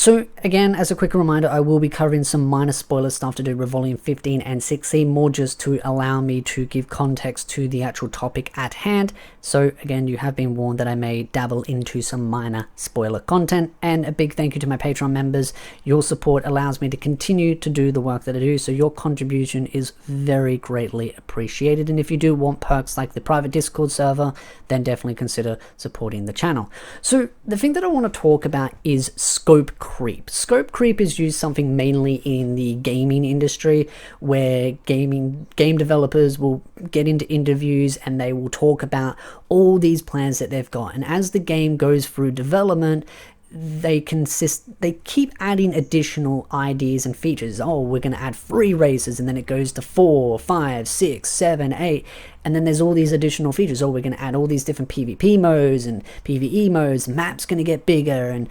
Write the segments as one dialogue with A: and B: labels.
A: So again, as a quick reminder, I will be covering some minor spoiler stuff to do with volume 15 and 16, more just to allow me to give context to the actual topic at hand. So again, you have been warned that I may dabble into some minor spoiler content, and a big thank you to my Patreon members. Your support allows me to continue to do the work that I do, so your contribution is very greatly appreciated. And if you do want perks like the private Discord server, then definitely consider supporting the channel. So the thing that I want to talk about is scope creep. Scope creep is used something mainly in the gaming industry, where game developers will get into interviews and they will talk about all these plans that they've got, and as the game goes through development, they keep adding additional ideas and features. Oh, we're going to add 3 races, and then it goes to 4, 5, 6, 7, 8, and then there's all these additional features. Oh, we're going to add all these different PvP modes and PvE modes, map's going to get bigger, and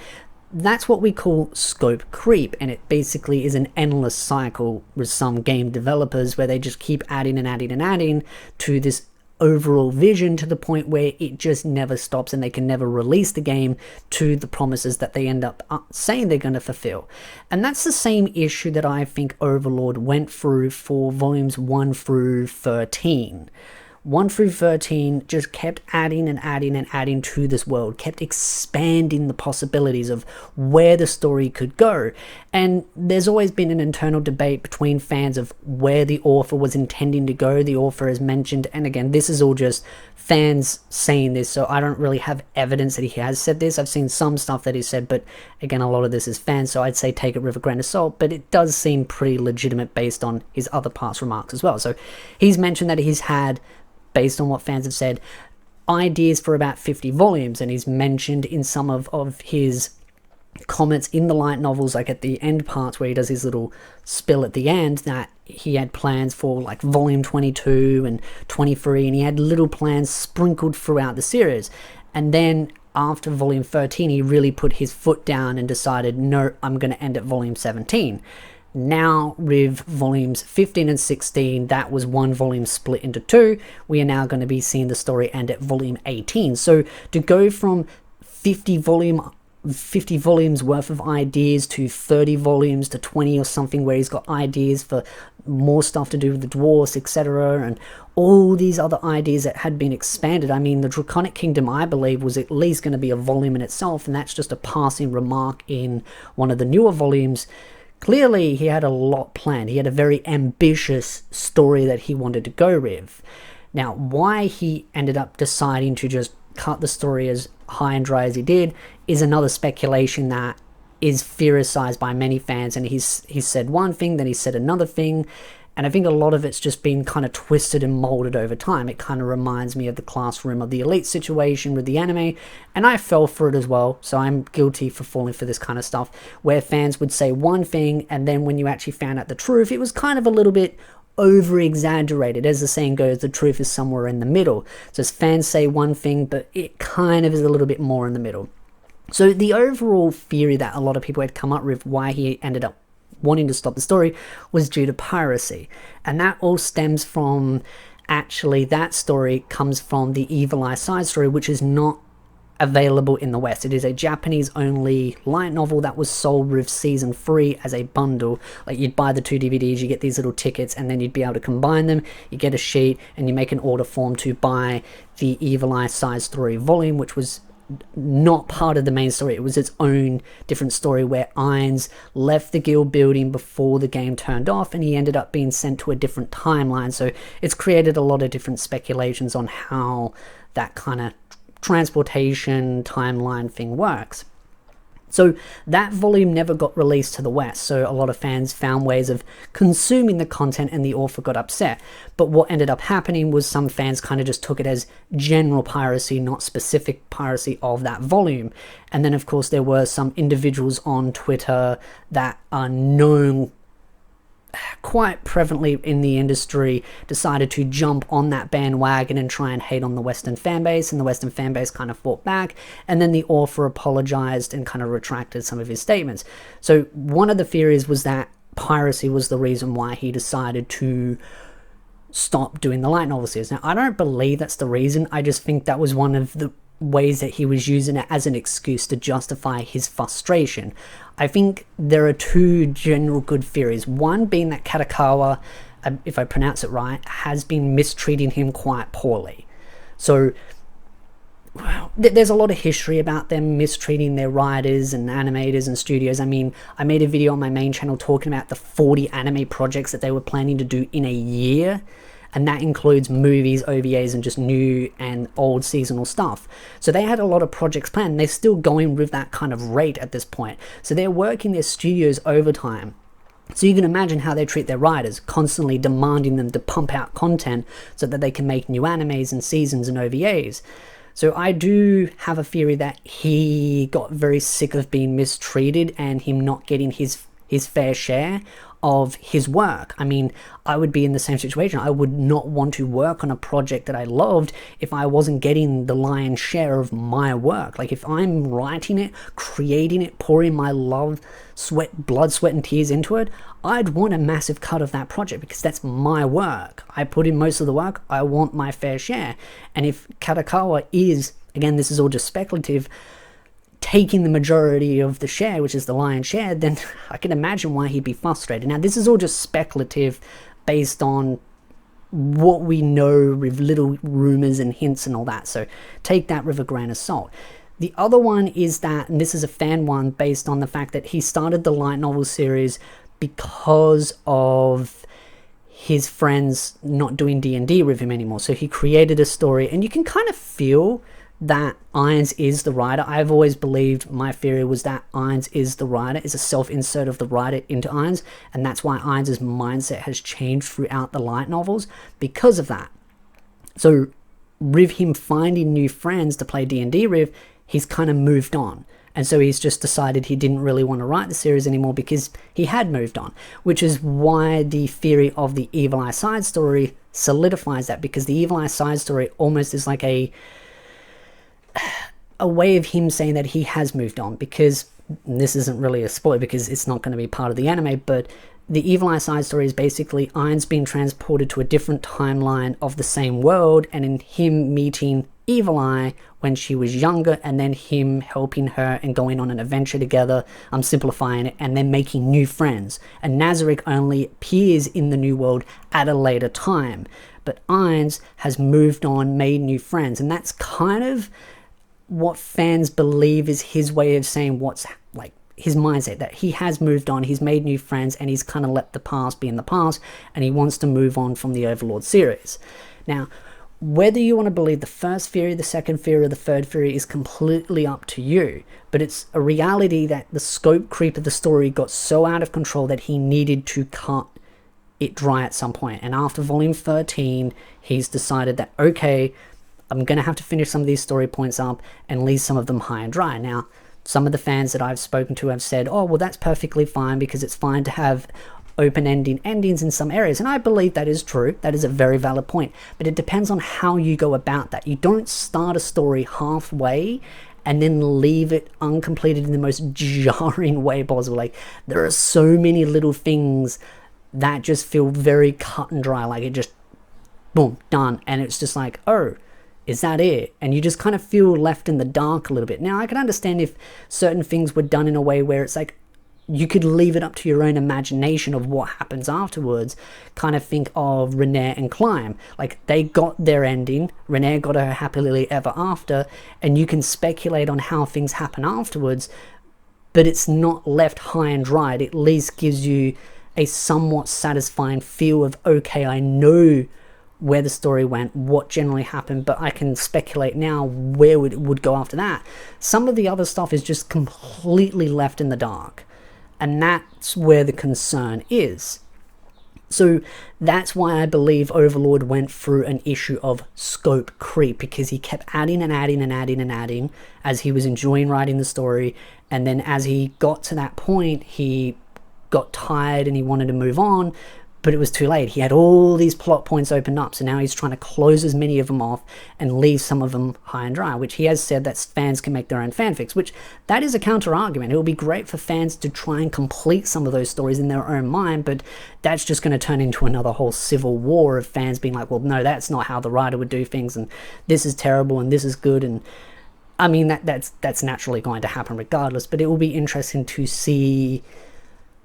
A: that's what we call scope creep. And it basically is an endless cycle with some game developers where they just keep adding and adding and adding to this overall vision, to the point where it just never stops and they can never release the game to the promises that they end up saying they're going to fulfill. And that's the same issue that I think Overlord went through for volumes 1 through 13. 1 through 13 just kept adding and adding and adding to this world, kept expanding the possibilities of where the story could go. And there's always been an internal debate between fans of where the author was intending to go. The author has mentioned, and again, this is all just fans saying this, so I don't really have evidence that he has said this. I've seen some stuff that he said, but again, a lot of this is fans, so I'd say take it with a grain of salt, but it does seem pretty legitimate based on his other past remarks as well. So he's mentioned that he's had, based on what fans have said, ideas for about 50 volumes, and he's mentioned in some of his comments in the light novels, like at the end parts where he does his little spill at the end, that he had plans for like volume 22 and 23, and he had little plans sprinkled throughout the series. And then after volume 13, he really put his foot down and decided, no, I'm going to end at volume 17. Now with volumes 15 and 16, that was 1 volume split into 2. We are now going to be seeing the story end at volume 18. So to go from 50 volumes worth of ideas to 30 volumes to 20 or something, where he's got ideas for more stuff to do with the dwarves, etc., and all these other ideas that had been expanded. I mean, the Draconic Kingdom, I believe, was at least going to be a volume in itself, and that's just a passing remark in one of the newer volumes. Clearly, he had a lot planned. He had a very ambitious story that he wanted to go with. Now, why he ended up deciding to just cut the story as high and dry as he did is another speculation that is theorized by many fans. And he's said one thing, then he said another thing. And I think a lot of it's just been kind of twisted and molded over time. It kind of reminds me of the Classroom of the Elite situation with the anime, and I fell for it as well, so I'm guilty for falling for this kind of stuff, where fans would say one thing, and then when you actually found out the truth, it was kind of a little bit over-exaggerated. As the saying goes, the truth is somewhere in the middle. So as fans say one thing, but it kind of is a little bit more in the middle. So the overall theory that a lot of people had come up with why he ended up wanting to stop the story was due to piracy, and that all stems from, actually, that story comes from the Evil Eye side story, which is not available in the West. It is a Japanese only light novel that was sold with season 3 as a bundle. Like, you'd buy the 2 DVDs, you get these little tickets, and then you'd be able to combine them. You get a sheet and you make an order form to buy the Evil Eye side story volume, which was not part of the main story. It was its own different story, where Ainz left the guild building before the game turned off, and he ended up being sent to a different timeline. So it's created a lot of different speculations on how that kind of transportation timeline thing works. So that volume never got released to the West, so a lot of fans found ways of consuming the content, and the author got upset. But what ended up happening was some fans kind of just took it as general piracy, not specific piracy of that volume. And then of course there were some individuals on Twitter that are known quite prevalently in the industry, decided to jump on that bandwagon and try and hate on the Western fanbase, and the Western fanbase kind of fought back, and then the author apologized and kind of retracted some of his statements. So one of the theories was that piracy was the reason why he decided to stop doing the light novel series. Now, I don't believe that's the reason. I just think that was one of the ways that he was using it as an excuse to justify his frustration. I think there are two general good theories. One being that Katakawa, if I pronounce it right, has been mistreating him quite poorly. So there's a lot of history about them mistreating their writers and animators and studios. I mean, I made a video on my main channel talking about the 40 anime projects that they were planning to do in a year, and that includes movies, OVAs, and just new and old seasonal stuff. So they had a lot of projects planned. They're still going with that kind of rate at this point. So they're working their studios overtime. So you can imagine how they treat their writers, constantly demanding them to pump out content so that they can make new animes and seasons and OVAs. So I do have a theory that he got very sick of being mistreated and him not getting his fair share of his work. I mean, I would be in the same situation. I would not want to work on a project that I loved if I wasn't getting the lion's share of my work. Like, if I'm writing it, creating it, pouring my love, sweat, blood, sweat, and tears into it, I'd want a massive cut of that project because that's my work. I put in most of the work. I want my fair share. And if Katakawa is, again, this is all just speculative, taking the majority of the share, which is the lion's share, then I can imagine why he'd be frustrated. Now, this is all just speculative based on what we know with little rumors and hints and all that, so take that with a grain of salt. The other one is that, and this is a fan one, based on the fact that he started the light novel series because of his friends not doing D&D with him anymore. So he created a story, and you can kind of feel that Ainz is the writer. I've always believed, my theory was that Ainz is the writer, is a self-insert of the writer into Ainz, and that's why Ainz's mindset has changed throughout the light novels because of that. So with him finding new friends to play D&D with, he's kind of moved on. And so he's just decided he didn't really want to write the series anymore because he had moved on, which is why the theory of the Evil Eye side story solidifies that, because the Evil Eye side story almost is like a way of him saying that he has moved on, because this isn't really a spoiler because it's not going to be part of the anime, but the Evil Eye side story is basically Ainz being transported to a different timeline of the same world, and in him meeting Evil Eye when she was younger, and then him helping her and going on an adventure together. I'm simplifying it, and then making new friends. And Nazarick only appears in the new world at a later time, but Ainz has moved on, made new friends, and that's kind of what fans believe is his way of saying what's like his mindset, that he has moved on, he's made new friends, and he's kind of let the past be in the past, and he wants to move on from the Overlord series. Now, whether you want to believe the first theory, the second theory, or the third theory is completely up to you, but it's a reality that the scope creep of the story got so out of control that he needed to cut it dry at some point. And after volume 13, he's decided that, okay, I'm going to have to finish some of these story points up and leave some of them high and dry. Now, some of the fans that I've spoken to have said, oh, well, that's perfectly fine because it's fine to have open-ending endings in some areas. And I believe that is true. That is a very valid point. But it depends on how you go about that. You don't start a story halfway and then leave it uncompleted in the most jarring way possible. Like, there are so many little things that just feel very cut and dry. Like, it just, boom, done. And it's just like, oh, is that it? And you just kind of feel left in the dark a little bit. Now, I can understand if certain things were done in a way where it's like, you could leave it up to your own imagination of what happens afterwards. Kind of think of Renaer and Climb. Like, they got their ending. Renaer got her happily ever after, and you can speculate on how things happen afterwards, but it's not left high and dry. It at least gives you a somewhat satisfying feel of, okay, I know where the story went, what generally happened, but I can speculate now where it would go after that. Some of the other stuff is just completely left in the dark, and that's where the concern is. So that's why I believe Overlord went through an issue of scope creep, because he kept adding and adding and adding and adding as he was enjoying writing the story, and then as he got to that point, he got tired and he wanted to move on, but it was too late. He had all these plot points opened up, so now he's trying to close as many of them off and leave some of them high and dry, which he has said that fans can make their own fanfics, which that is a counter argument. It will be great for fans to try and complete some of those stories in their own mind, but that's just going to turn into another whole civil war of fans being like, well, no, that's not how the writer would do things, and this is terrible and this is good. And I mean, that's naturally going to happen regardless, but it will be interesting to see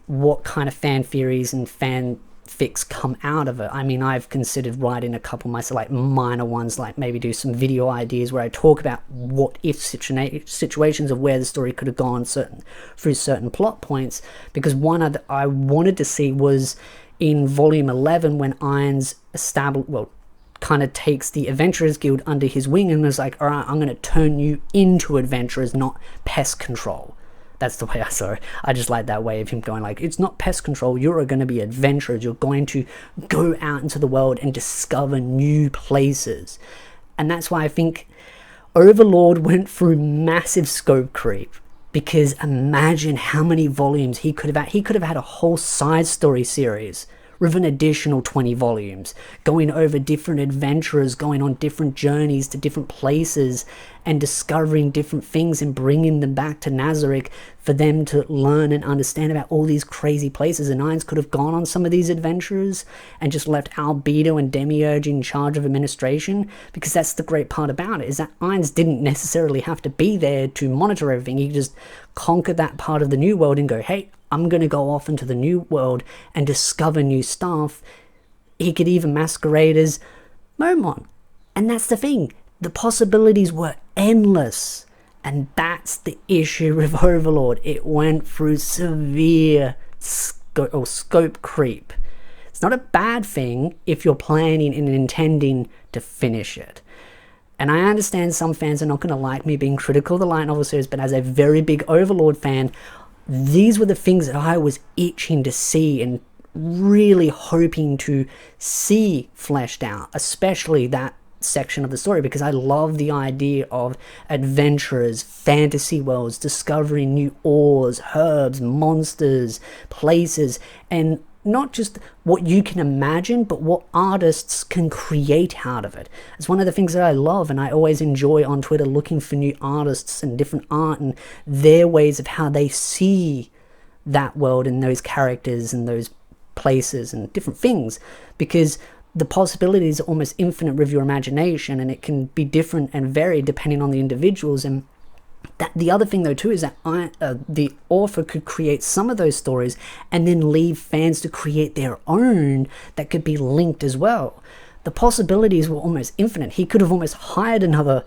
A: what kind of fan theories and fanfics come out of it. I mean, I've considered writing a couple myself, like minor ones, like maybe do some video ideas where I talk about what if situations of where the story could have gone through certain plot points, because one I wanted to see was in volume 11 when Ainz kind of takes the Adventurers Guild under his wing and is like, all right, I'm going to turn you into adventurers, not pest control. That's the way I saw it. I just like that way of him going like, it's not pest control, you're going to be adventurers, you're going to go out into the world and discover new places. And that's why I think Overlord went through massive scope creep, because imagine how many volumes he could have had. He could have had a whole side story series with an additional 20 volumes, going over different adventurers, going on different journeys to different places and discovering different things and bringing them back to Nazarick for them to learn and understand about all these crazy places. And Ainz could have gone on some of these adventures and just left Albedo and Demiurge in charge of administration, because that's the great part about it, is that Ainz didn't necessarily have to be there to monitor everything. He could just conquer that part of the new world and go, hey, I'm going to go off into the new world and discover new stuff. He could even masquerade as Momon. And that's the thing. The possibilities were endless. And that's the issue with Overlord. It went through severe scope creep. It's not a bad thing if you're planning and intending to finish it. And I understand some fans are not going to like me being critical of the light novel series, but as a very big Overlord fan, these were the things that I was itching to see and really hoping to see fleshed out, especially that section of the story, because I love the idea of adventurers, fantasy worlds, discovering new ores, herbs, monsters, places, and not just what you can imagine, but what artists can create out of it. It's one of the things that I love, and I always enjoy on Twitter looking for new artists and different art and their ways of how they see that world and those characters and those places and different things, because the possibilities are almost infinite with your imagination, and it can be different and varied depending on the individuals. And that the other thing though too is that the author could create some of those stories and then leave fans to create their own that could be linked as well. The possibilities were almost infinite. He could have almost hired another,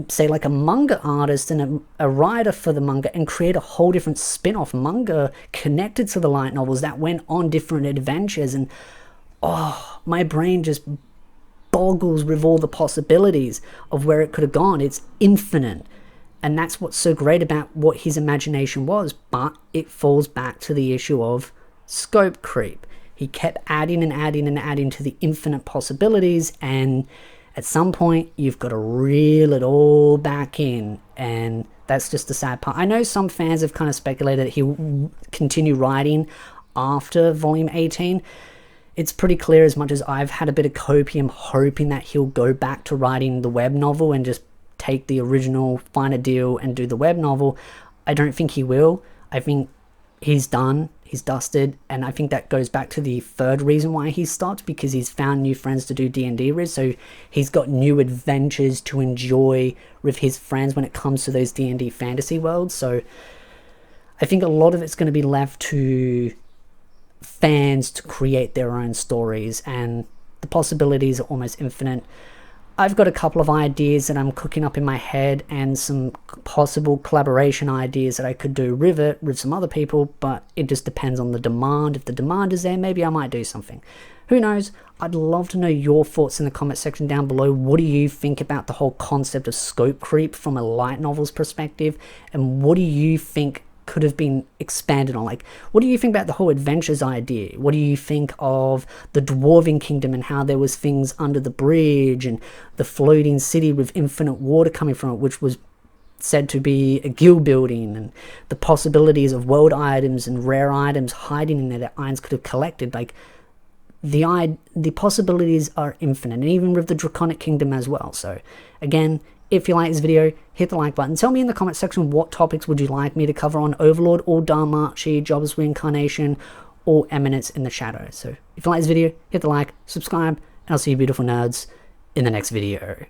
A: say like a manga artist and a writer for the manga, and create a whole different spin-off manga connected to the light novels that went on different adventures. And oh, my brain just boggles with all the possibilities of where it could have gone. It's infinite. And that's what's so great about what his imagination was, but it falls back to the issue of scope creep. He kept adding and adding and adding to the infinite possibilities, and at some point you've got to reel it all back in, and that's just the sad part. I know some fans have kind of speculated that he'll continue writing after volume 18. It's pretty clear, as much as I've had a bit of copium hoping that he'll go back to writing the web novel and just take the original, find a deal and do the web novel, I don't think he will. I think he's done, he's dusted, and I think that goes back to the third reason why he stopped, because he's found new friends to do D&D with, so he's got new adventures to enjoy with his friends when it comes to those D&D fantasy worlds. So I think a lot of it's going to be left to fans to create their own stories, and the possibilities are almost infinite. I've got a couple of ideas that I'm cooking up in my head, and some possible collaboration ideas that I could do with some other people, but it just depends on the demand. If the demand is there, maybe I might do something. Who knows? I'd love to know your thoughts in the comment section down below. What do you think about the whole concept of scope creep from a light novel's perspective? And what do you think could have been expanded on? Like, what do you think about the whole adventures idea? What do you think of the Dwarven Kingdom and how there was things under the bridge and the floating city with infinite water coming from it, which was said to be a guild building, and the possibilities of world items and rare items hiding in there that Ainz could have collected? Like, the possibilities are infinite, and even with the Draconic Kingdom as well. So again, if you like this video, hit the like button. Tell me in the comment section what topics would you like me to cover on Overlord or Dharmachi, Job's Reincarnation, or Eminence in the Shadow. So if you like this video, hit the like, subscribe, and I'll see you beautiful nerds in the next video.